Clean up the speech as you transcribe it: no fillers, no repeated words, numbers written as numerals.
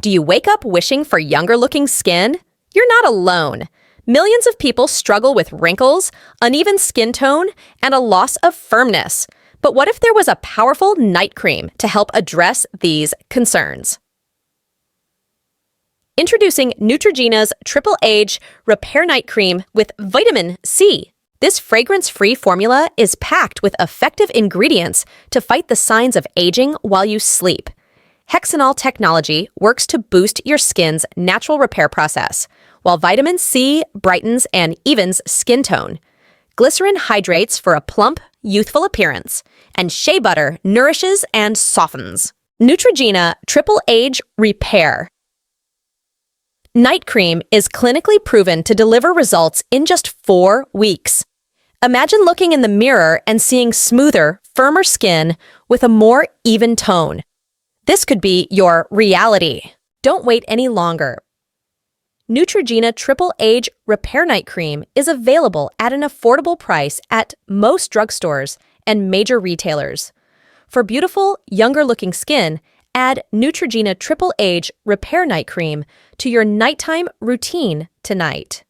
Do you wake up wishing for younger-looking skin? You're not alone. Millions of people struggle with wrinkles, uneven skin tone, and a loss of firmness. But what if there was a powerful night cream to help address these concerns? Introducing Neutrogena's Triple Age Repair Night Cream with vitamin C. This fragrance-free formula is packed with effective ingredients to fight the signs of aging while you sleep. Hexanol technology works to boost your skin's natural repair process, while vitamin C brightens and evens skin tone. Glycerin hydrates for a plump, youthful appearance, and shea butter nourishes and softens. Neutrogena Triple Age Repair Night Cream is clinically proven to deliver results in just 4 weeks. Imagine looking in the mirror and seeing smoother, firmer skin with a more even tone. This could be your reality. Don't wait any longer. Neutrogena Triple Age Repair Night Cream is available at an affordable price at most drugstores and major retailers. For beautiful, younger-looking skin, add Neutrogena Triple Age Repair Night Cream to your nighttime routine tonight.